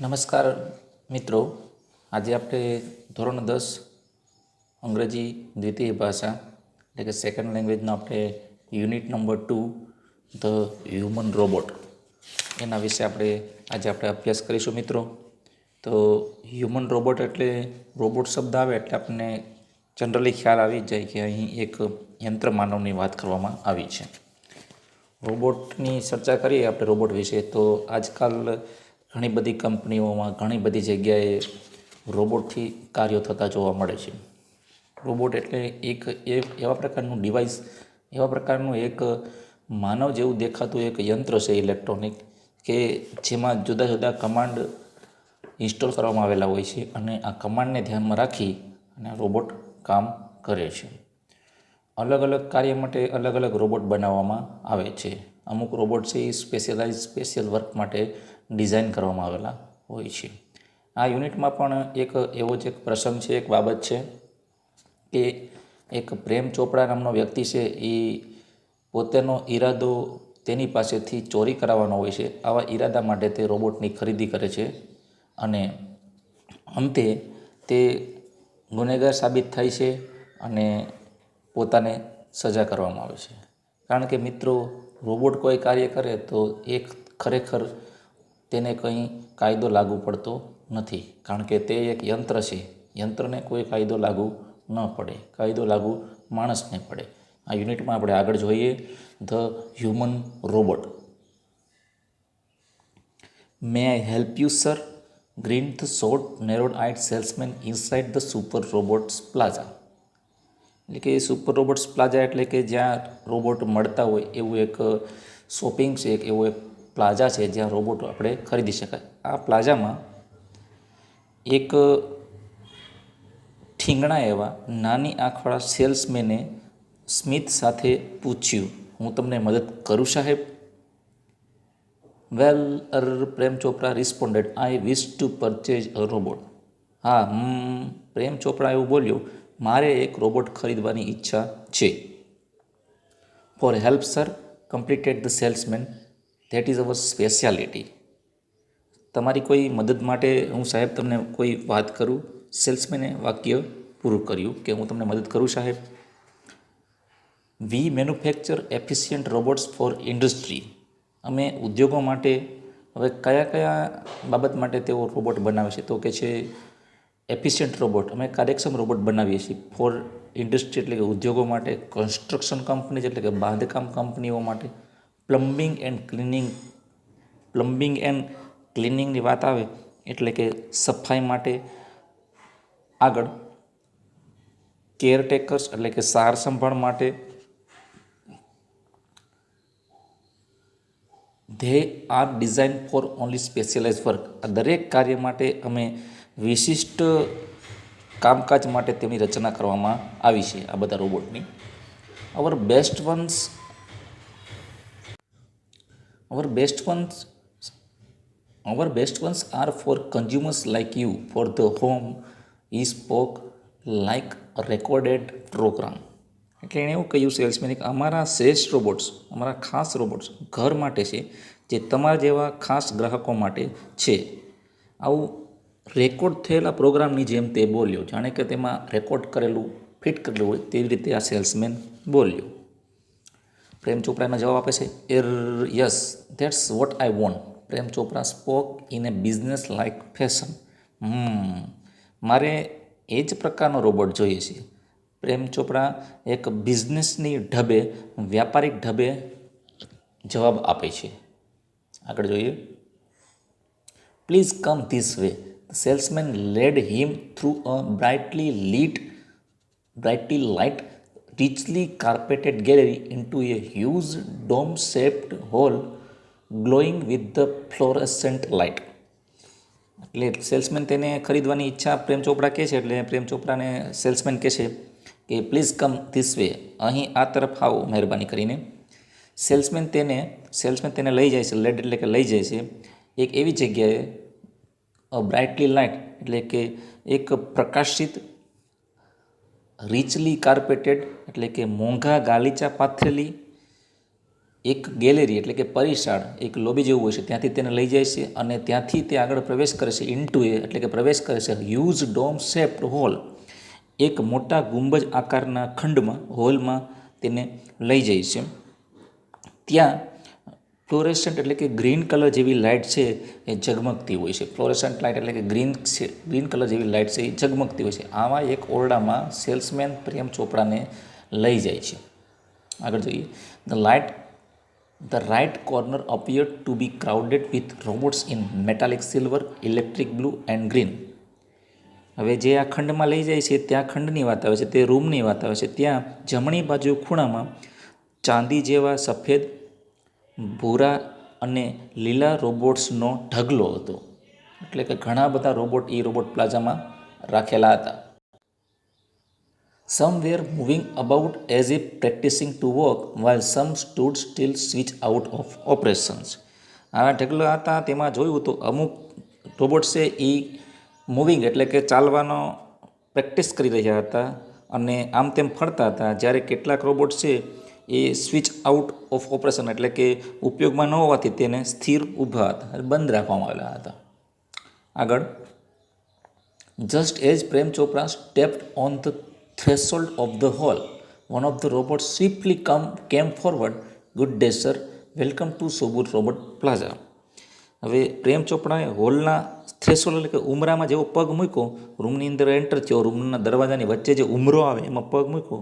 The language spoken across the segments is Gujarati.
નમસ્કાર મિત્રો, આજે આપણે ધોરણ 10 અંગ્રેજી દ્વિતીય ભાષા એટલે કે સેકન્ડ લેંગ્વેજનો આપણે unit number 2 the human robot એના વિશે આજે આપણે અભ્યાસ કરીશું મિત્રો. તો હ્યુમન રોબોટ એટલે રોબોટ શબ્દ આવે એટલે આપણને જનરલી ખ્યાલ આવી જાય કે અહીં એક યંત્ર માનવની વાત કરવામાં આવી છે. રોબોટની ચર્ચા કરીએ આપણે રોબોટ વિશે તો આજકાલ ઘણી બધી કંપનીઓમાં ઘણી બધી જગ્યાએ રોબોટથી કાર્યો થતા જોવા મળે છે. રોબોટ એટલે એક એવા પ્રકારનું ડિવાઇસ, એવા પ્રકારનું એક માનવ જેવું દેખાતું એક યંત્ર છે ઇલેક્ટ્રોનિક, કે જેમાં જુદા જુદા કમાન્ડ ઇન્સ્ટોલ કરવામાં આવેલા હોય છે અને આ કમાન્ડને ધ્યાનમાં રાખી અને રોબોટ કામ કરે છે. અલગ અલગ કાર્ય માટે અલગ અલગ રોબોટ બનાવવામાં આવે છે. અમુક રોબોટ છે એ સ્પેશિયલ વર્ક માટે ડિઝાઇન કરવામાં આવેલા હોય છે. આ યુનિટમાં પણ એક એવો જ એક પ્રસંગ છે, એક બાબત છે કે એક પ્રેમ ચોપડા નામનો વ્યક્તિ છે, એ પોતાનો ઈરાદો તેની પાસેથી ચોરી કરાવવાનો હોય છે. આવા ઈરાદા માટે તે રોબોટની ખરીદી કરે છે અને અંતે તે ગુનેગાર સાબિત થાય છે અને પોતાને સજા કરવામાં આવે છે. કારણ કે મિત્રો, રોબોટ કોઈ કાર્ય કરે તો એક ખરેખર તેને કંઈ કાયદો લાગુ પડતો નથી, કારણ કે તે એક યંત્ર છે. યંત્રને કોઈ કાયદો લાગુ ન પડે, કાયદો લાગુ માણસને પડે. આ યુનિટમાં આપણે આગળ જોઈએ the human robot. May I help you sir? Grinned the short narrowed eyed salesman inside the super robots plaza. એટલે કે સુપર રોબોટ્સ પ્લાઝા એટલે કે જ્યાં રોબોટ મળતા હોય એવું એક શોપિંગ છે, એવો એક પ્લાઝા છે જ્યાં રોબોટ આપણે ખરીદી શકાય. આ પ્લાઝામાં એક ઠીંગણા એવા નાની આંખવાળા સેલ્સમેને સ્મિથ સાથે પૂછ્યું, હું તમને મદદ કરું સાહેબ? Well, Prem Chopra responded, I wish to purchase a robot. હા, પ્રેમ ચોપરા એવું બોલ્યો, મારે એક રોબોટ ખરીદવાની ઈચ્છા છે. For help sir, completed the salesman, that is our speciality. તમારી કોઈ મદદ માટે હું સાહેબ તમને કોઈ વાત કરું? સેલ્સમેને વાક્ય પૂરું કર્યું કે હું તમને મદદ કરું સાહેબ. We manufacture efficient robots for industry. અમે ઉદ્યોગો માટે હવે કયા કયા બાબત માટે તેઓ રોબોટ બનાવે છે? તો કે છે એફિશિયન્ટ રોબોટ, અમે કાર્યક્ષમ રોબોટ બનાવીએ છીએ. ફોર ઇન્ડસ્ટ્રી એટલે કે ઉદ્યોગો માટે. કન્સ્ટ્રક્શન કંપની એટલે કે બાંધકામ કંપનીઓ માટે. પ્લમ્બિંગ એન્ડ ક્લિનિંગની વાત આવે એટલે કે સફાઈ માટે. આગળ કેરટેકર્સ એટલે કે સાર સંભાળ માટે. They are design four only specialise work. આ દરેક કાર્ય માટે અમે વિશિષ્ટ કામકાજ માટે તેમની રચના કરવામાં આવી છે આ બધા રોબોટની. Our best ones are for consumers like you for the home. He spoke like a recorded program. એટલે એણે એવું કહ્યું સેલ્સમેન કે અમારા શ્રેષ્ઠ રોબોટ્સ, અમારા ખાસ રોબોટ્સ ઘર માટે છે, જે તમારા જેવા ખાસ ગ્રાહકો માટે છે. આવું રેકોર્ડ થયેલા પ્રોગ્રામની જેમ તે બોલ્યો, જાણે કે તેમાં રેકોર્ડ કરેલું ફિટ કરેલું હોય તેવી રીતે આ સેલ્સમેન બોલ્યો. પ્રેમ ચોપરા એમાં જવાબ આપે છે, yes, that's what I want. Prem Chopra spoke in A business like fashion. મારે એ જ પ્રકારનો રોબોટ જોઈએ છે. પ્રેમ ચોપરા એક બિઝનેસની ઢબે, વ્યાપારિક ઢબે જવાબ આપે છે. આગળ જોઈએ. Please come this way. The salesman led him through a brightly light richly carpeted gallery into a huge dome-shaped hall glowing with the fluorescent light. એટલે સેલ્સમેન તેને ખરીદવાની ઈચ્છા પ્રેમ ચોપડા કહે છે, એટલે પ્રેમ ચોપડાને સેલ્સમેન કહે છે કે પ્લીઝ કમ ધીસ વે, અહીં આ તરફ આવો મહેરબાની કરીને. સેલ્સમેન તેને લઈ જાય છે, લેડ એટલે કે લઈ જાય છે એક એવી જગ્યાએ, બ્રાઇટલી લાઇટ એટલે કે એક પ્રકાશિત, રિચલી કાર્પેટેડ એટલે કે મોંઘા ગાલીચા પાથરેલી, એક ગેલેરી એટલે કે પરિશાળ, એક લોબી જેવું હોય છે, ત્યાંથી તેને લઈ જાય છે અને ત્યાંથી તે આગળ પ્રવેશ કરે છે ઇન્ટુ એ એટલે કે પ્રવેશ કરે છે હ્યુઝ ડોમ શેપ્ડ હોલ, એક મોટા ગુંબજ આકારના ખંડમાં, હોલમાં તેને લઈ જાય છે. ત્યાં ફ્લોરેસન્ટ એટલે કે ગ્રીન કલર જેવી લાઇટ છે એ ઝગમગતી હોય છે. ફ્લોરેસન્ટ લાઇટ એટલે કે ગ્રીન કલર જેવી લાઇટ છે એ ઝગમગતી હોય છે. આવા એક ઓરડામાં સેલ્સમેન પ્રેમ ચોપડાને લઈ જાય છે. આગળ જોઈએ. The right corner appeared to be crowded with robots in metallic silver, electric blue and green. હવે જે આ ખંડમાં લઈ જાય છે ત્યાં ખંડની વાત આવે છે, તે રૂમની વાત આવે છે. ત્યાં જમણી બાજુ ખૂણામાં ચાંદી જેવા સફેદ, ભૂરા અને લીલા રોબોટ્સનો ઢગલો હતો. એટલે કે ઘણા બધા રોબોટ એ રોબોટ પ્લાઝામાં રાખેલા હતા. Some were moving about as if practicing to walk, while some stood still switch out of operations. આવા ઢગલા હતા તેમાં જોયું તો અમુક રોબોટ છે એ મૂવિંગ એટલે કે ચાલવાનો પ્રેક્ટિસ કરી રહ્યા હતા અને આમ તેમ ફરતા હતા, જ્યારે કેટલાક રોબોટ છે એ સ્વિચ આઉટ ઓફ ઓપરેશન એટલે કે ઉપયોગમાં ન હોવાથી તેને સ્થિર ઊભા હતા, બંધ રાખવામાં આવેલા હતા. આગળ, just as Prem Chopra stepped on the threshold of the hall, one of the robots swiftly came forward. Good day, sir. Welcome to Sobur Robot Plaza. હવે પ્રેમ ચોપડાએ હોલના થ્રેશોલ્ડ એટલે કે ઉમરામાં જેવો પગ મૂક્યો, રૂમની અંદર એન્ટર થયો, રૂમના દરવાજાની વચ્ચે જે ઉમરો આવે એમાં પગ મૂક્યો,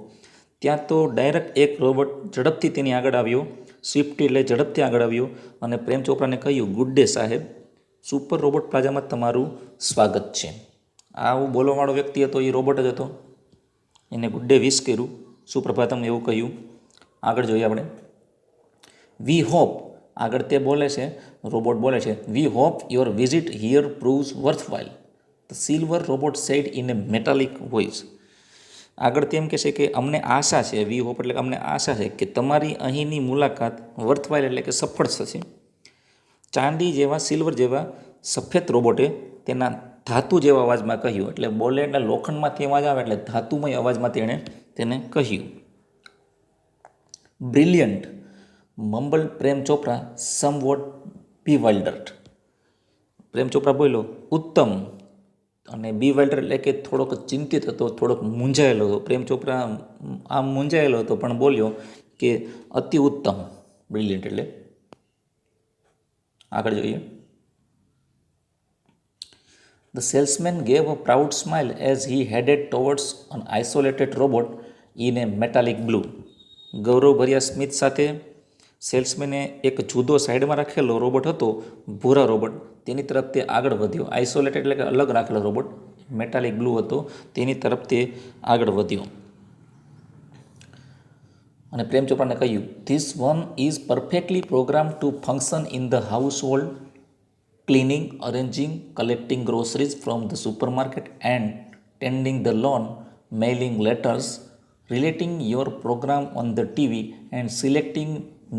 ત્યાં તો ડાયરેક્ટ એક રોબોટ ઝડપથી તેની આગળ આવ્યો, સ્વિફ્ટ એટલે ઝડપથી આગળ આવ્યો અને પ્રેમ ચોપરાને કહ્યું, ગુડ ડે સાહેબ, સુપર રોબોટ પ્લાઝામાં તમારું સ્વાગત છે. આવું બોલવાવાળો વ્યક્તિ હતો એ રોબોટ જ હતો. એને ગુડ ડે વિશ કર્યું, સુપ્રભાતમ એવું કહ્યું. આગળ જોઈએ આપણે. વી હોપ, આગળ તે બોલે છે, રોબોટ બોલે છે, we hope your visit here proves worthwhile, the silver robot said in a metallic voice. આગળ તેમ કહેશે કે અમને આશા છે, વી હોપ એટલે અમને આશા છે કે તમારી અહીંની મુલાકાત વર્થવાઇલ એટલે કે સફળ થશે. ચાંદી જેવા, સિલ્વર જેવા સફેદ રોબોટે તેના ધાતુ જેવા અવાજમાં કહ્યું, એટલે બોલે એટલે લોખંડમાંથી અવાજ આવે એટલે ધાતુમય અવાજમાં તેણે તેને કહ્યું. Brilliant, મમ્બલ Prem Chopra, somewhat બીવાઇલ્ડર્ડ. પ્રેમ ચોપરા બોલ્યો ઉત્તમ, અને બીવાઇલ્ડર એટલે કે થોડોક ચિંતિત હતો, થોડોક મૂંઝાયેલો હતો. પ્રેમ ચોપરા આમ મૂંઝાયેલો હતો પણ બોલ્યો કે અતિ ઉત્તમ, બ્રિલિયન્ટ એટલે. આગળ જોઈએ. The salesman gave a proud smile as he headed towards an isolated robot in a metallic blue. ગૌરવભર્યા સ્મિત સાથે સેલ્સમેને એક જુદો સાઈડમાં રાખેલો રોબોટ હતો, ભૂરા રોબોટ, તેની તરફ તે આગળ વધ્યો. આઇસોલેટેડ એટલે કે અલગ રાખેલો રોબોટ, મેટાલિક બ્લુ હતો, તેની તરફ તે આગળ વધ્યો. અને પ્રેમ ચોપરાને કહ્યું, this one is perfectly program to function in the household, cleaning, arranging, collecting groceries from the supermarket and tending the lawn, mailing letters, relating your program on the TV and selecting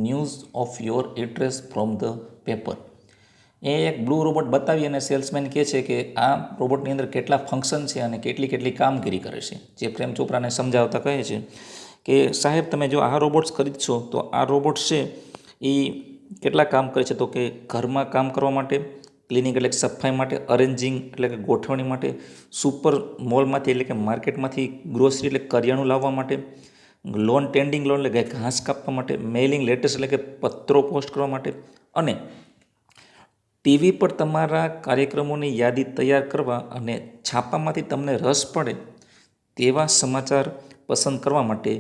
news of your address from the paper. એ એક બ્લુ રોબોટ બતાવી અને સેલ્સમેન કહે છે કે આ રોબોટની અંદર કેટલા ફંક્શન છે અને કેટલી કામગીરી કરે છે. જે પ્રેમ ચોપરાને સમજાવતા કહે છે કે સાહેબ તમે જો આ રોબોટ્સ ખરીદશો તો આ રોબોટ્સ છે એ કેટલા કામ કરે છે, તો કે ઘરમાં કામ કરવા માટે, ક્લિનિંગ એટલે સફાઈ માટે, અરેન્જિંગ એટલે કે ગોઠવણી માટે, સુપર મોલમાંથી એટલે કે માર્કેટમાંથી ગ્રોસરી એટલે કરિયાણું લાવવા માટે, લોન ટેન્ડિંગ લોન એટલે કે ઘાસ કાપવા માટે, મેઇલિંગ લેટર્સ એટલે કે પત્રો પોસ્ટ કરવા માટે, અને ટીવી પર તમારા કાર્યક્રમોની યાદી તૈયાર કરવા અને છાપામાંથી તમને રસ પડે તેવા સમાચાર પસંદ કરવા માટે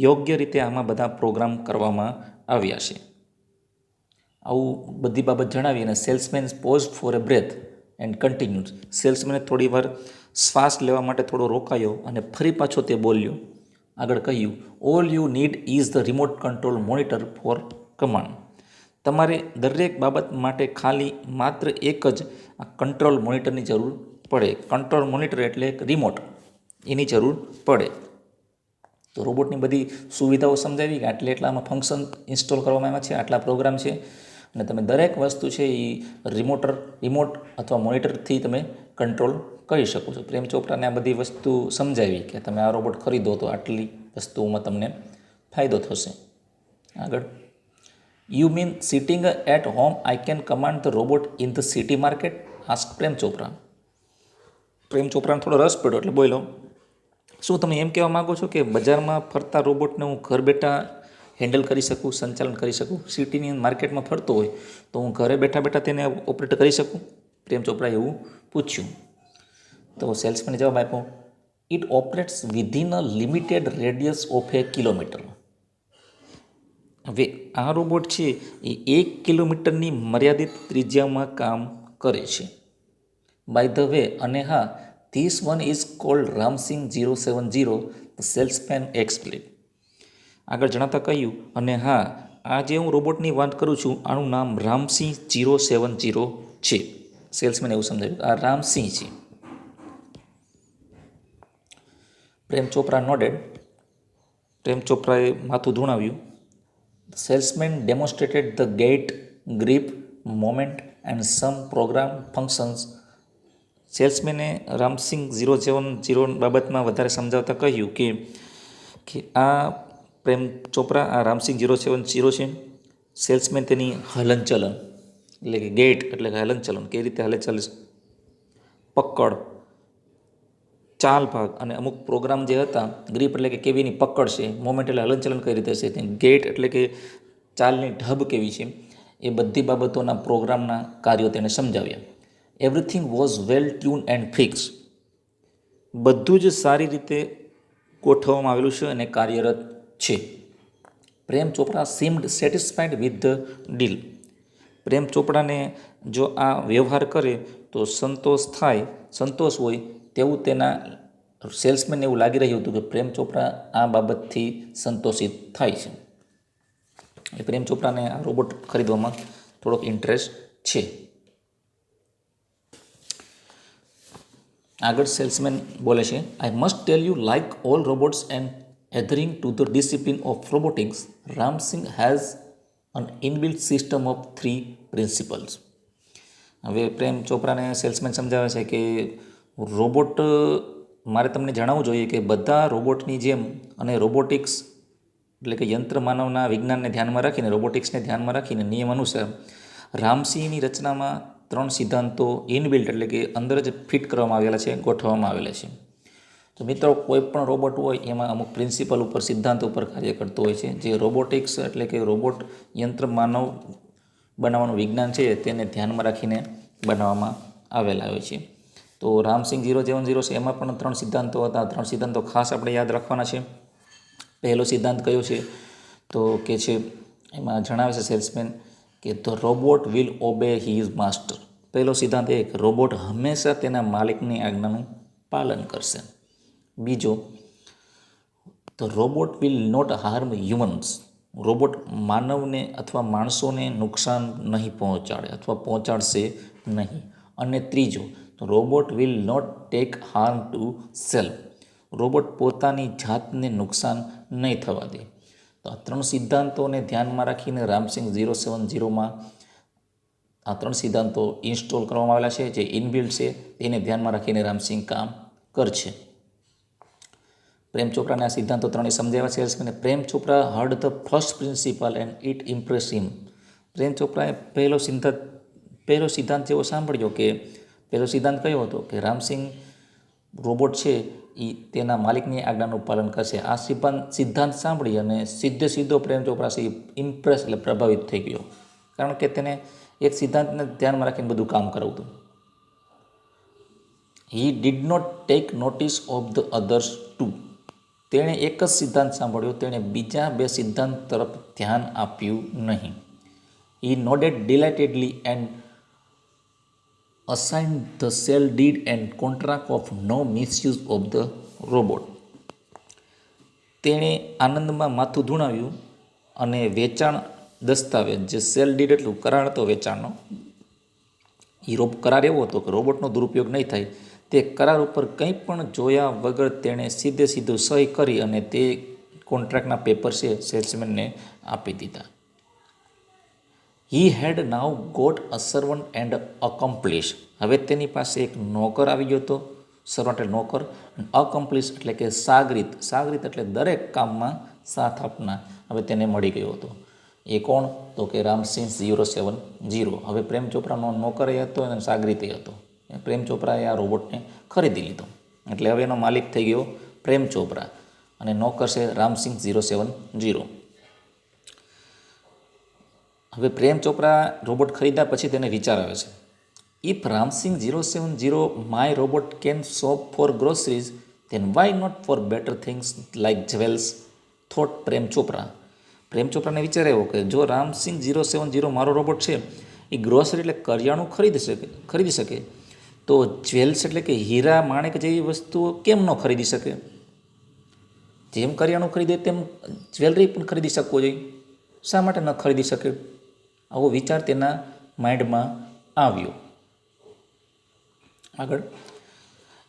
યોગ્ય રીતે આમાં બધા પ્રોગ્રામ કરવામાં આવ્યા છે. આવું બધી બાબત જણાવી અને salesman pause for a breath and continued. સેલ્સમેને થોડી વાર શ્વાસ લેવા માટે થોડો રોકાયો અને ફરી પાછો તે બોલ્યો. આગળ કહ્યું, all you need is the remote control monitor for command. તમારે દરેક બાબત માટે ખાલી માત્ર એક જ આ કંટ્રોલ મોનિટરની જરૂર પડે. કંટ્રોલ મોનિટર એટલે એક રિમોટ, એની જરૂર પડે. તો રોબોટની બધી સુવિધાઓ સમજાવી કે આટલામાં ફંક્શન ઇન્સ્ટોલ કરવામાં આવ્યા છે, આટલા પ્રોગ્રામ છે, અને તમે દરેક વસ્તુ છે એ રિમોટ અથવા મોનિટરથી તમે કંટ્રોલ કરી શકો છો. પ્રેમ ચોપરાને આ બધી વસ્તુ સમજાવી કે તમે આ રોબોટ ખરીદો તો આટલી વસ્તુઓમાં તમને ફાયદો થશે. આગળ, you mean sitting at home I can command the robot in the city market? Ask Prem Chopra. Prem ચોપરાને થોડો રસ પડ્યો એટલે બોલો, શું તમે એમ કહેવા માગો છો કે બજારમાં ફરતા રોબોટને હું ઘર બેઠા હેન્ડલ કરી શકું, સંચાલન કરી શકું? સિટીની માર્કેટમાં ફરતો હોય તો હું ઘરે બેઠા બેઠા તેને ઓપરેટ કરી શકું? પ્રેમ ચોપરાએ એવું પૂછ્યું. તો સેલ્સમેને જવાબ આપ્યો, it operates within a limited radius of A kilometre. હવે આ રોબોટ છે એ 1 કિલોમીટરની મર્યાદિત ત્રિજ્યામાં કામ કરે છે. બાય ધ વે, અને હા, this one is called Ram Singh 070, the salesman explain. આગળ જણાતા કહ્યું, અને હા, આ જે હું રોબોટની વાત કરું છું આનું નામ રામસિંહ 070 છે. સેલ્સમેન એવું સમજાવ્યું, આ રામસિંહ છે. પ્રેમ ચોપરા નોડેડ. પ્રેમ ચોપરાએ માથું ધૂણાવ્યું. Salesman demonstrated the gait, grip, moment and some program functions. સેલ્સમેને રામસિંગ 070 બાબતમાં વધારે સમજાવતા કહ્યું કે આ પ્રેમ ચોપરા આ રામસિંગ 070 છે. સેલ્સમેન તેની હલનચલન એટલે કે ગેટ એટલે કે હલનચલન કઈ રીતે હલનચલન, પકડ, ચાલ ભાગ અને અમુક પ્રોગ્રામ જે હતા, ગ્રીપ એટલે કે કેવીની પકડ છે, મોમેન્ટ એટલે હલનચલન કઈ રીતે છે, ગેટ એટલે કે ચાલની ઢબ કેવી છે, એ બધી બાબતોના પ્રોગ્રામના કાર્યો તેને સમજાવ્યા. Everything was well tune and fix. બધું જ સારી રીતે ગોઠવવામાં આવેલું છે અને કાર્યરત છે. Prem Chopra seemed satisfied with the deal. Prem ચોપડાને જો આ વ્યવહાર કરે તો સંતોષ હોય તેવું તેના સેલ્સમેનને એવું લાગી રહ્યું હતું કે પ્રેમ ચોપરા આ બાબતથી સંતોષિત થાય છે. એટલે પ્રેમ ચોપરાને આ રોબોટ ખરીદવામાં થોડોક ઇન્ટરેસ્ટ છે. આગળ સેલ્સમેન બોલે છે, I must tell you, like all robots and adhering to the discipline of robotics, Ramsing has an inbuilt system of 3 principles. હવે પ્રેમ ચોપરાને સેલ્સમેન સમજાવે છે કે રોબોટ, મારે તમને જણાવવું જોઈએ કે બધા રોબોટની જેમ અને રોબોટિક્સ એટલે કે યંત્ર માનવના વિજ્ઞાનને ધ્યાનમાં રાખીને, રોબોટિક્સને ધ્યાનમાં રાખીને નિયમ અનુસાર રામસિંહની રચનામાં 3 સિદ્ધાંતો ઇનબિલ્ટ એટલે કે અંદર જ ફિટ કરવામાં આવેલા છે, ગોઠવવામાં આવેલા છે. તો મિત્રો, કોઈ પણ રોબોટ હોય એમાં અમુક પ્રિન્સિપલ ઉપર, સિદ્ધાંત ઉપર કાર્ય કરતો હોય છે. જે રોબોટિક્સ એટલે કે રોબોટ યંત્ર માનવ બનાવવાનું વિજ્ઞાન છે તેને ધ્યાનમાં રાખીને બનાવવામાં આવેલા હોય છે. તો રામસિંગ 070 છે એમાં પણ 3 સિદ્ધાંતો હતા. 3 સિદ્ધાંતો ખાસ આપણે યાદ રાખવાના છે. પહેલો સિદ્ધાંત કયો છે તો કે છે, એમાં જણાવે છે સેલ્સમેન કે the robot will obey his master. પહેલો સિદ્ધાંત એ કે રોબોટ હંમેશા તેના માલિકની આજ્ઞાનું પાલન કરશે. બીજો, the robot will not harm humans. Robot માનવને અથવા માણસોને નુકસાન નહીં પહોંચાડે અથવા પહોંચાડશે નહીં. અને ત્રીજો, robot will not take harm to self. Robot પોતાની જાતને નુકસાન નહીં થવા દે. તો આ 3 સિદ્ધાંતોને ધ્યાનમાં રાખીને રામસિંગ 070માં આ 3 સિદ્ધાંતો ઇન્સ્ટોલ કરવામાં આવેલા છે, જે ઇનબિલ્ટ છે. તેને ધ્યાનમાં રાખીને રામસિંગ કામ કરશે. પ્રેમ ચોપરાને આ સિદ્ધાંતો 3 સમજાવ્યા સેલ્સમેને. Prem Chopra heard the first principle and it impress him. Prem ચોપરાએ પહેલો સિદ્ધાંત જેવો સાંભળ્યો કે પહેલો સિદ્ધાંત કયો હતો કે રામસિંગ રોબોટ છે એ તેના માલિકની આજ્ઞાનું પાલન કરશે. આ સિદ્ધાંત સાંભળી અને સીધો પ્રેમ ચોપરા છે ઇમ્પ્રેસ એટલે પ્રભાવિત થઈ ગયો, કારણ કે તેને એક સિદ્ધાંતને ધ્યાનમાં રાખીને બધું કામ કરાવતું હતું. He did not take notice of the others too. તેણે એક જ સિદ્ધાંત સાંભળ્યો, તેણે બીજા 2 સિદ્ધાંત તરફ ધ્યાન આપ્યું નહીં. He nodded delightedly and assigned the sale deed and contract of no misuse of the robot. તેણે આનંદમાં માથું ધૂણાવ્યું અને વેચાણ દસ્તાવેજ, જે સેલ ડીડ એટલું કરાર હતો વેચાણનો, એ કરાર એવો હતો કે રોબોટનો દુરુપયોગ નહીં થાય. તે કરાર ઉપર કંઈ પણ જોયા વગર તેણે સીધું સહી કરી અને તે કોન્ટ્રાક્ટના પેપર છે સેલ્સમેનને આપી દીધા. હી હેડ નાવ ગોટ અ સર્વન્ટ એન્ડ અકમ્પ્લિશ. હવે તેની પાસે એક નોકર આવી ગયો હતો. સર્વન્ટ એટલે નોકર, અકમ્પ્લિશ એટલે કે સાગરીત એટલે દરેક કામમાં સાથ આપનાર હવે તેને મળી ગયો હતો. એ કોણ? તો કે રામસિંહ 070. હવે પ્રેમ ચોપરાનો નોકર હતો અને સાગરીતે હતો. પ્રેમ ચોપરાએ આ રોબોટને ખરીદી લીધો, એટલે હવે એનો માલિક થઈ ગયો પ્રેમ ચોપરા અને નોકર છે રામસિંહ 070. હવે પ્રેમ ચોપરા રોબોટ ખરીદ્યા પછી તેને વિચાર આવે છે, if Ramsingh 070 my robot can shop for groceries then why not for better things like jewels, thought Prem Chopra. Prem ચોપરાને વિચાર આવ્યો કે જો રામસિંહ 070 મારો રોબોટ છે એ ગ્રોસરી એટલે કરિયાણું ખરીદી શકે તો જ્વેલ્સ એટલે કે હીરા માણેક જેવી વસ્તુઓ કેમ ન ખરીદી શકે? જેમ કરિયાણું ખરીદે તેમ જ્વેલરી પણ ખરીદી શકવો જોઈએ, શા માટે ન ખરીદી શકે? આવો વિચાર તેના માઇન્ડમાં આવ્યો. આગળ,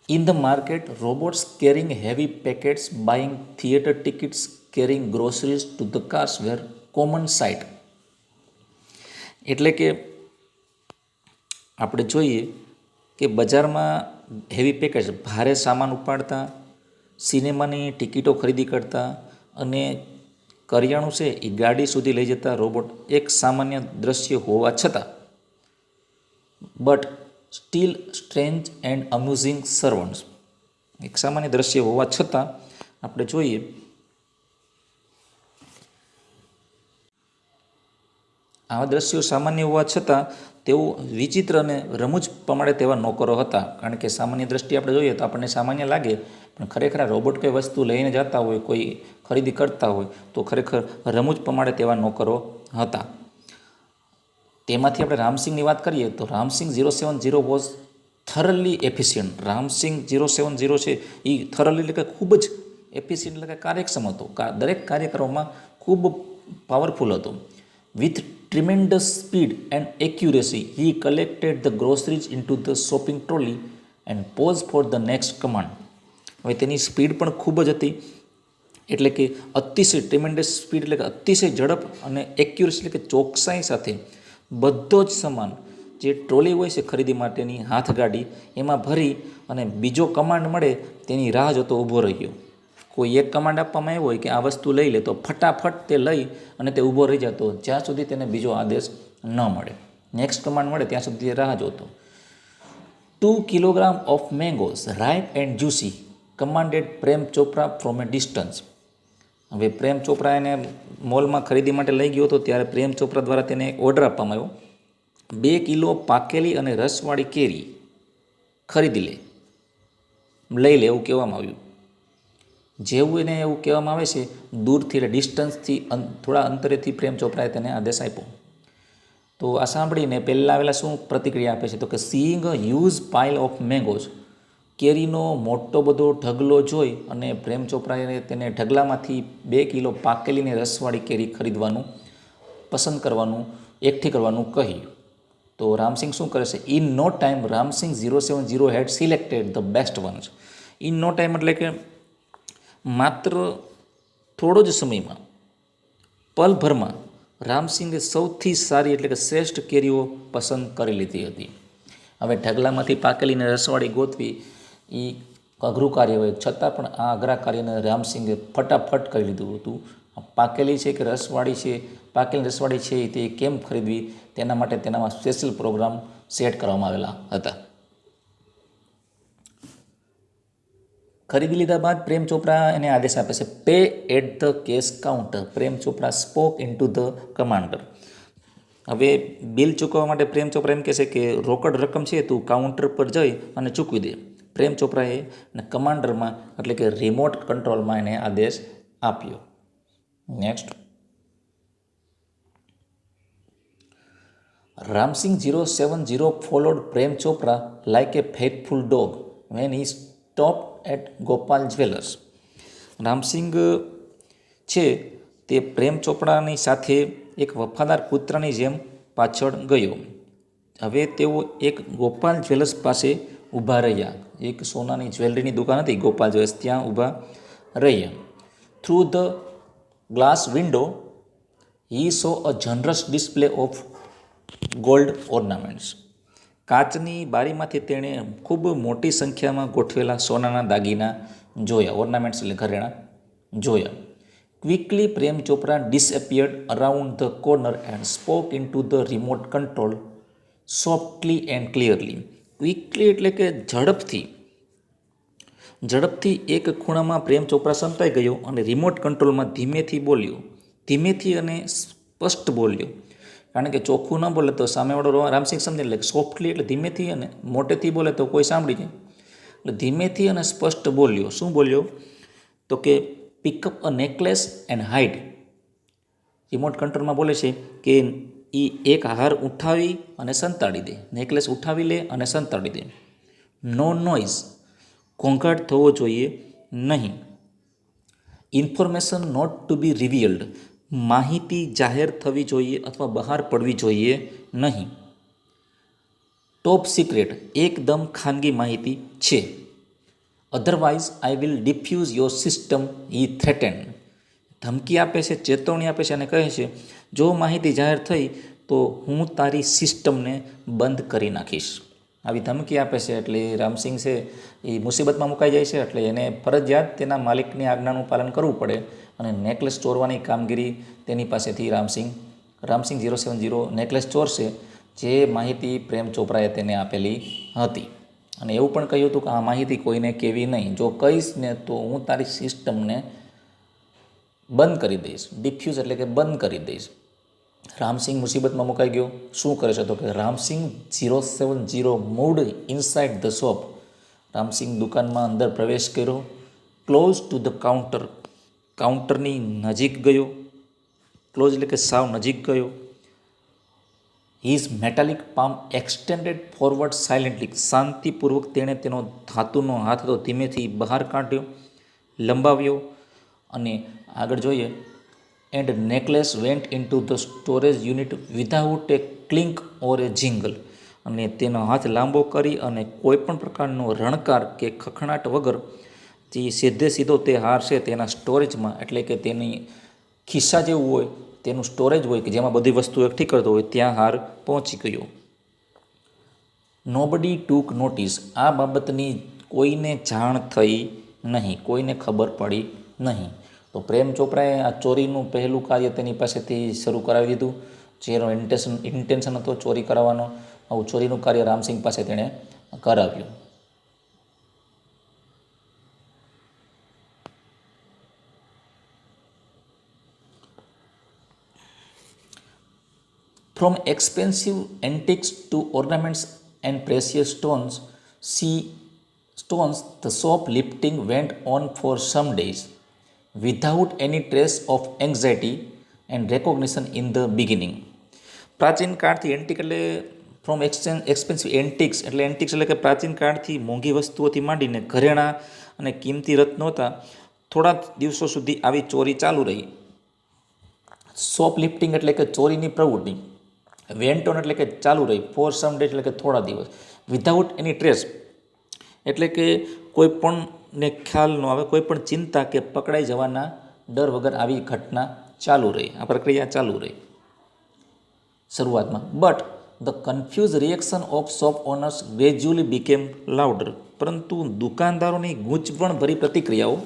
in the market robots carrying heavy packets, buying theatre tickets, carrying groceries to the cars were common sight. એટલે કે આપણે જોઈએ કે બજારમાં હેવી પેકેટ્સ ભારે સામાન ઉપાડતા, સિનેમાની ટિકિટો ખરીદી કરતા અને કરિયાણું છે એ ગાડી સુધી લઈ જતા રોબોટ એક સામાન્ય દ્રશ્ય હોવા છતાં but still strange and amusing servants. એક સામાન્ય દ્રશ્ય હોવા છતાં આપણે જોઈએ આવા દ્રશ્યો સામાન્ય હોવા છતાં તેઓ વિચિત્ર અને રમૂજ પ્રમાણે તેવા નોકરો હતા. કારણ કે સામાન્ય દ્રષ્ટિએ આપણે જોઈએ તો આપણને સામાન્ય લાગે, પણ ખરેખર આ રોબોટ કોઈ વસ્તુ લઈને જતા હોય, કોઈ ખરીદી કરતા હોય તો ખરેખર રમૂજ પ્રમાણે તેવા નોકરો હતા. તેમાંથી આપણે રામસિંહની વાત કરીએ તો રામસિંહ 070 વોઝ થરલી એફિશિયન્ટ. રામસિંહ 070 છે એ થરલી એટલે કે ખૂબ જ એફિશિયન્ટ એટલે કે કાર્યક્ષમ હતો, દરેક કાર્ય કરવામાં ખૂબ પાવરફુલ હતો. With tremendous speed and accuracy he collected the groceries into the shopping trolley and pause for the next command. હવે તેની સ્પીડ પણ ખૂબ જ હતી, એટલે કે અતિશય ટ્રીમેન્ડસ સ્પીડ એટલે કે અતિશય ઝડપ અને એક્યુરેસી એટલે કે ચોકસાઈ સાથે બધો જ સામાન જે ટ્રોલી હોય છે ખરીદી માટેની હાથગાડી એમાં ભરી અને બીજો કમાન્ડ મળે તેની રાહ જોતો ઊભો રહ્યો. કોઈ એક કમાન્ડ આપવામાં આવ્યો હોય કે આ વસ્તુ લઈ લે તો ફટાફટ તે લઈ અને તે ઊભો રહી જતો જ્યાં સુધી તેને બીજો આદેશ ન મળે. નેક્સ્ટ કમાન્ડ મળે ત્યાં સુધી રાહ જોતો. 2 kilogram of mangoes ripe and juicy commanded Prem Chopra from a distance. હવે પ્રેમ ચોપરા એને મોલમાં ખરીદી માટે લઈ ગયો હતો ત્યારે પ્રેમ ચોપરા દ્વારા તેને એક ઓર્ડર આપવામાં આવ્યો, 2 કિલો પાકેલી અને રસવાળી કેરી ખરીદી લઈ લે એવું કહેવામાં આવ્યું. જેવું એને એવું કહેવામાં આવે છે દૂરથી એટલે ડિસ્ટન્સથી થોડા અંતરેથી પ્રેમ ચોપરાએ તેને આદેશ આપ્યો. તો આ સાંભળીને પહેલાં આવેલા શું પ્રતિક્રિયા આપે છે તો કે seeing a huge pile of mangoes, કેરીનો મોટો બધો ઢગલો જોઈ અને પ્રેમ ચોપરાએ તેને ઢગલામાંથી 2 કિલો પાકેલીને રસવાળી કેરી ખરીદવાનું પસંદ કરવાનું એકઠી કરવાનું કહ્યું. તો રામસિંહ શું કરે છે? In no time Ramsingh 070 had selected the best ones. In no time એટલે કે માત્ર થોડો જ સમયમાં, પલભરમાં રામસિંગે સૌથી સારી એટલે કે શ્રેષ્ઠ કેરીઓ પસંદ કરી લીધી હતી. હવે ઢગલામાંથી પાકેલીને રસવાળી ગોતવી એ અઘરું કાર્ય હોય છતાં પણ આ અઘરા કાર્યને રામસિંગે ફટાફટ કરી લીધું હતું. પાકેલી છે કે રસવાળી છે, પાકેલી રસવાળી છે તે કેમ ખરીદવી તેના માટે તેનામાં સ્પેશિયલ પ્રોગ્રામ સેટ કરવામાં આવેલા હતા. ખરીદી લીધા બાદ પ્રેમ ચોપરા એને આદેશ આપે છે, pay at the cash counter. Prem Chopra spoke into the commander. હવે બિલ ચૂકવવા માટે પ્રેમ ચોપરા એમ કહેશે કે રોકડ રકમ છે તું કાઉન્ટર પર જઈ અને ચૂકવી દે. પ્રેમ ચોપરાએ કમાન્ડરમાં એટલે કે રિમોટ કંટ્રોલમાં એને આદેશ આપ્યો. Next, Ramsingh 070 followed Prem Chopra like a faithful dog when he stop at Gopal jewellers. Ramsingh છે તે પ્રેમ ચોપરાની સાથે એક વફાદાર કૂતરાની જેમ પાછળ ગયો. હવે તેઓ એક ગોપાલ જ્વેલર્સ પાસે ઊભા રહ્યા. એક સોનાની જ્વેલરીની દુકાન હતી ગોપાલ જ્વેલર્સ, ત્યાં ઊભા રહ્યા. Through the glass window he so a જનરસ display of gold ornaments. કાચની બારીમાંથી તેણે ખૂબ મોટી સંખ્યામાં ગોઠવેલા સોનાના દાગીના જોયા. ઓર્નામેન્ટ્સ એટલે ઘરેણાં જોયા. Quickly, Prem Chopra disappeared around the corner and spoke into the remote control softly and clearly. Quickly એટલે કે ઝડપથી એક ખૂણામાં પ્રેમ ચોપરા સંતાઈ ગયો અને રિમોટ કંટ્રોલમાં ધીમેથી બોલ્યો. ધીમેથી અને સ્પષ્ટ બોલ્યો. કારણ કે ચોખ્ખું ન બોલે તો સામેવાળો રામસિંહ સમજે. એટલે સોફ્ટલી એટલે ધીમેથી અને મોટેથી બોલે તો કોઈ સાંભળી જાય. એટલે ધીમેથી અને સ્પષ્ટ બોલ્યો. શું બોલ્યો? તો કે pick up a necklace and hide. Remote કંટ્રોલમાં બોલે છે કે એ એક હાર ઉઠાવી અને સંતાડી દે. નેકલેસ ઉઠાવી લે અને સંતાડી દે. નો નોઇઝ, ઘોંઘાટ થવો જોઈએ નહીં. Information not to be revealed, માહિતી જાહેર થવી જોઈએ અથવા બહાર પડવી જોઈએ નહીં. ટોપ સિક્રેટ, એકદમ ખાનગી માહિતી છે. Otherwise I will defuse your system, he threatened. ધમકી આપે છે, ચેતવણી આપે છે અને કહે છે જો માહિતી જાહેર થઈ તો હું તારી સિસ્ટમને બંધ કરી નાખીશ. આવી ધમકી આપે છે એટલે રામસિંહ છે એ મુસીબતમાં મુકાઈ જાય છે. એટલે એને ફરજિયાત તેના માલિકની આજ્ઞાનું પાલન કરવું પડે અને નેકલેસ ચોરવાની કામગીરી તેની પાસેથી રામસિંહ 070 નેકલેસ ચોરશે, જે માહિતી પ્રેમ ચોપરાએ તેને આપેલી હતી. અને એવું પણ કહ્યું હતું કે આ માહિતી કોઈને કહેવી નહીં, જો કહીશ ને તો હું તારી સિસ્ટમને બંધ કરી દઈશ. ડિફ્યુઝ એટલે કે બંધ કરી દઈશ. રામસિંહ મુસીબતમાં મુકાઈ ગયો. શું કરે છે? તો કે Ramsingh 070 moved inside the shop. Ramsingh દુકાનમાં અંદર પ્રવેશ કર્યો. ક્લોઝ ટુ ધ કાઉન્ટર, કાઉન્ટરની નજીક ગયો. ક્લોઝ એટલે કે સાવ નજીક ગયો. His metallic palm extended forward silently, શાંતિપૂર્વક તેણે તેનો ધાતુનો હાથ હતો ધીમેથી બહાર કાઢ્યો, લંબાવ્યો અને આગળ જોઈએ. And necklace went in to the storage unit without a clink or a jingle. અને તેનો હાથ લાંબો કરી અને કોઈ પણ પ્રકારનો રણકાર કે ખખડાટ વગર તે સીધો તે હાર છે તેના સ્ટોરેજમાં, એટલે કે તેની ખિસ્સા જેવું હોય તેનું સ્ટોરેજ હોય કે જેમાં બધી વસ્તુ એકઠી કરતો હોય, ત્યાં હાર પહોંચી ગયો. નોબડી ટૂક નોટિસ, આ બાબતની કોઈને જાણ થઈ નહીં, કોઈને ખબર પડી નહીં. તો પ્રેમ ચોપરાએ આ ચોરીનું પહેલું કાર્ય તેની પાસેથી શરૂ કરાવી દીધું. જેનો ઇન્ટેન્શન હતો ચોરી કરાવવાનો, આવું ચોરીનું કાર્ય રામસિંહ પાસે તેણે કરાવ્યું. From expensive antiques to ornaments and precious stones, the shoplifting went on for some days, without any trace of anxiety and recognition in the beginning. પ્રાચીન કાળથી એન્ટિક એટલે ફ્રોમ એક્સપેન્સિવ એન્ટિક્સ એટલે કે પ્રાચીન કાળથી મોંઘી વસ્તુઓથી માંડીને ઘરેણાં અને કિંમતી રત્નો હતા. થોડા દિવસો સુધી આવી ચોરી ચાલુ રહી. શોપલિફ્ટિંગ એટલે કે ચોરીની પ્રવૃત્તિ. વેન્ટ ઓન એટલે કે ચાલુ રહી. ફોર સમ ડે એટલે કે થોડા દિવસ. વિધાઉટ એની ટ્રેસ એટલે કે કોઈ પણને ખ્યાલ ન આવે, કોઈ પણ ચિંતા કે પકડાઈ જવાના ડર વગર આવી ઘટના ચાલુ રહી, આ પ્રક્રિયા ચાલુ રહી શરૂઆતમાં. But the confuse reaction of shop owners gradually became louder. પરંતુ દુકાનદારોની ગૂંચવણભરી પ્રતિક્રિયાઓ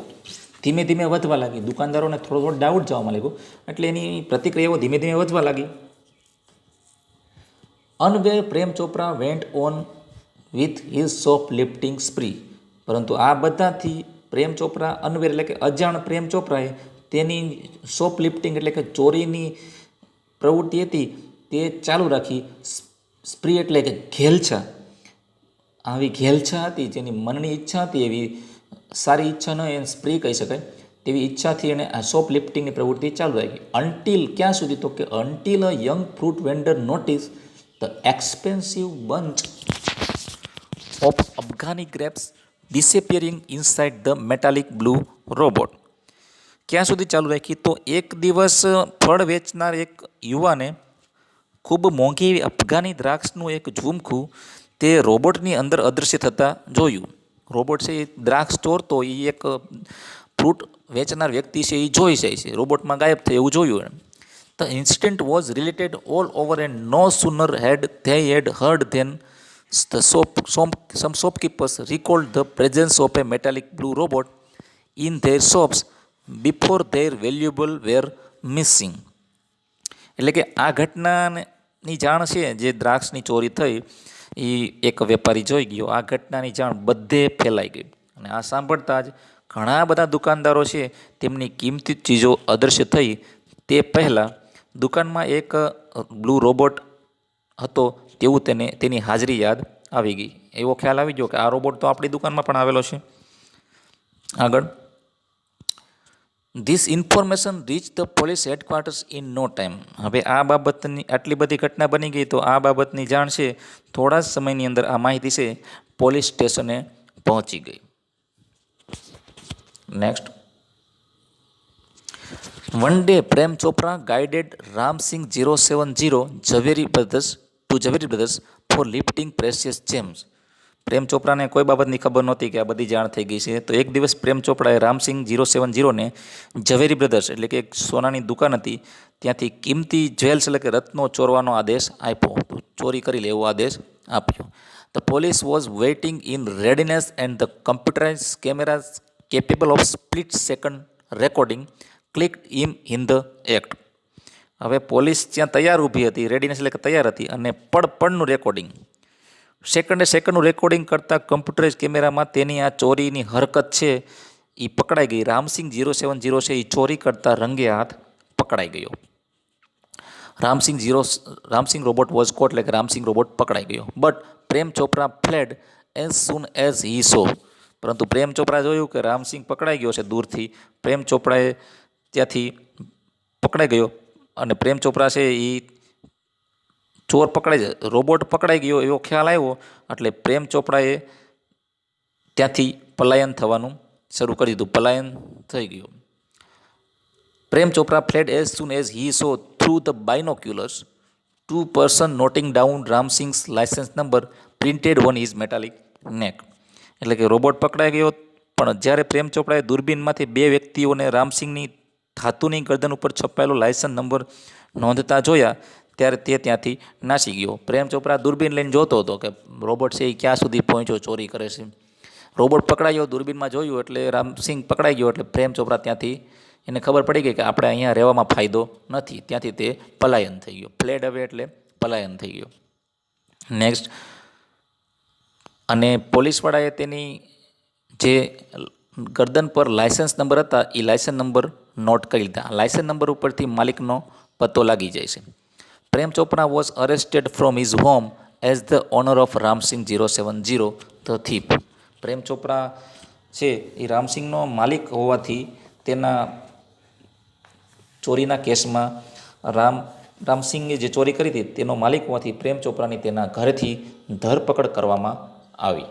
ધીમે ધીમે વધવા લાગી. દુકાનદારોને થોડો ડાઉટ જવામાં લાગ્યો, એટલે એની પ્રતિક્રિયાઓ ધીમે ધીમે વધવા લાગી. Unaware Prem Chopra went on with his shoplifting spree. પરંતુ આ બધાથી પ્રેમ ચોપરા અનવેર એટલે કે અજાણ પ્રેમ ચોપરાએ તેની શોપ લિફ્ટિંગ એટલે કે ચોરીની પ્રવૃત્તિ હતી તે ચાલુ રાખી. સ્પ્રી એટલે કે ઘેલછા. આવી ઘેલછા હતી, જેની મનની ઈચ્છા હતી, એવી સારી ઈચ્છા ન એને સ્પ્રી કહી શકાય, તેવી ઈચ્છાથી એને આ શોપ લિફ્ટિંગની પ્રવૃત્તિ ચાલુ રાખી. અન્ટિલ, ક્યાં સુધી? તો કે until a young fruit vendor notice the expensive bunch of Afghani grapes disappearing inside the metallic blue robot. ક્યાં સુધી ચાલુ રાખી? તો એક દિવસ ફળ વેચનાર એક યુવાને ખૂબ મોંઘી એવી અફઘાની દ્રાક્ષનું એક ઝુમખું તે રોબોટની અંદર અદૃશ્ય થતાં જોયું. રોબોટ છે એ દ્રાક્ષ ચોરતો, એ એક ફ્રૂટ વેચનાર વ્યક્તિ છે એ જોઈ જાય છે, રોબોટમાં ગાયબ થાય એવું જોયું. The incident was related all over, and no sooner had they heard than some shopkeepers recalled the presence of a metallic blue robot in their shops before their valuable were missing. એટલે કે આ ઘટનાની જાણ છે, જે દ્રાક્ષની ચોરી થઈ એ એક વેપારી જોઈ ગયો. આ ઘટનાની જાણ બધે ફેલાઈ ગઈ અને આ સાંભળતા જ ઘણા બધા દુકાનદારો છે તેમની કિંમતી ચીજો અદૃશ્ય થઈ તે પહેલાં દુકાનમાં એક બ્લુ રોબોટ હતો તેવું તેની હાજરી યાદ આવી ગઈ. એવો ખ્યાલ આવી ગયો કે આ રોબોટ તો આપણી દુકાનમાં પણ આવેલો છે. આગળ, this information reach the police headquarters in no time. હવે આ બાબતની આટલી બધી ઘટના બની ગઈ તો આ બાબતની જાણ છે થોડા જ સમયની અંદર આ માહિતી છે પોલીસ સ્ટેશને પહોંચી ગઈ. Next, one day Prem Chopra guided Ramsingh 070 Zaveri brothers for lifting precious gems. Prem ચોપરાને કોઈ બાબતની ખબર નહોતી કે આ બધી જાણ થઈ ગઈ છે. તો એક દિવસ પ્રેમ ચોપરાએ રામસિંહ 070ને ઝવેરી બ્રધર્સ એટલે કે એક સોનાની દુકાન હતી ત્યાંથી કિંમતી જ્વેલ્સ એટલે કે રત્નો ચોરવાનો આદેશ આપ્યો. ચોરી કરી લે એવો આદેશ આપ્યો. The police was waiting in readiness and the computerise cameras capable of split second recording clicked in the act. હવે પોલીસ ત્યાં તૈયાર ઊભી હતી, રેડીનેસ એટલે કે તૈયાર હતી, અને પડનું રેકોર્ડિંગ સેકન્ડનું રેકોર્ડિંગ કરતાં કમ્પ્યુટરાઇઝ કેમેરામાં તેની આ ચોરીની હરકત છે એ પકડાઈ ગઈ. રામસિંહ 070 છે એ ચોરી કરતાં રંગે હાથ પકડાઈ ગયો. રામસિંહ રોબોટ વોઝ કોટ એટલે કે રામસિંહ રોબોટ પકડાઈ ગયો. But Prem Chopra fled as soon as he saw. પરંતુ પ્રેમ ચોપરા જોયું કે રામસિંહ પકડાઈ ગયો છે દૂરથી. પ્રેમ ચોપરાએ ત્યાંથી પકડાઈ ગયો અને પ્રેમ ચોપરા છે એ રોબોટ પકડાઈ ગયો એવો ખ્યાલ આવ્યો એટલે પ્રેમ ચોપરાએ ત્યાંથી પલાયન થવાનું શરૂ કરી દીધું. પલાયન થઈ ગયું. Prem Chopra fled as soon as he saw through the binoculars 2 person noting down Ramsingh's license number printed on his metallic neck. એટલે કે રોબોટ પકડાઈ ગયો, પણ જ્યારે પ્રેમ ચોપરાએ દૂરબીનમાંથી બે વ્યક્તિઓને રામસિંગની ધાતુની ગરદન ઉપર છપાયેલો લાયસન્સ નંબર નોંધતા જોયા ત્યારે તે ત્યાંથી નાસી ગયો. પ્રેમ ચોપરા દૂરબીન લઈને જોતો હતો કે રોબોટ છે એ ક્યાં સુધી પહોંચ્યો, ચોરી કરે છે. રોબોટ પકડાઈ ગયો, દૂરબીનમાં જોયું એટલે રામસિંગ પકડાઈ ગયો એટલે પ્રેમ ચોપરા ત્યાંથી એને ખબર પડી ગઈ કે આપણે અહીંયા રહેવામાં ફાયદો નથી. ત્યાંથી તે પલાયન થઈ ગયો. ફ્લેડ અવે એટલે પલાયન થઈ ગયો. નેક્સ્ટ, અને પોલીસવાળાએ તેની જે ગરદન પર લાયસન્સ નંબર હતા એ લાયસન્સ નંબર નોટ કરી લીધા. લાયસન્સ નંબર ઉપરથી માલિકનો પત્તો લાગી જાય છે. Prem Chopra was arrested from his home as the owner of Ramsingh 070 the thief. Prem Chopra છે એ રામસિંહનો માલિક હોવાથી તેના ચોરીના કેસમાં રામસિંગે જે ચોરી કરી હતી તેનો માલિક હોવાથી પ્રેમ ચોપરાની તેના ઘરેથી ધરપકડ કરવામાં આવી.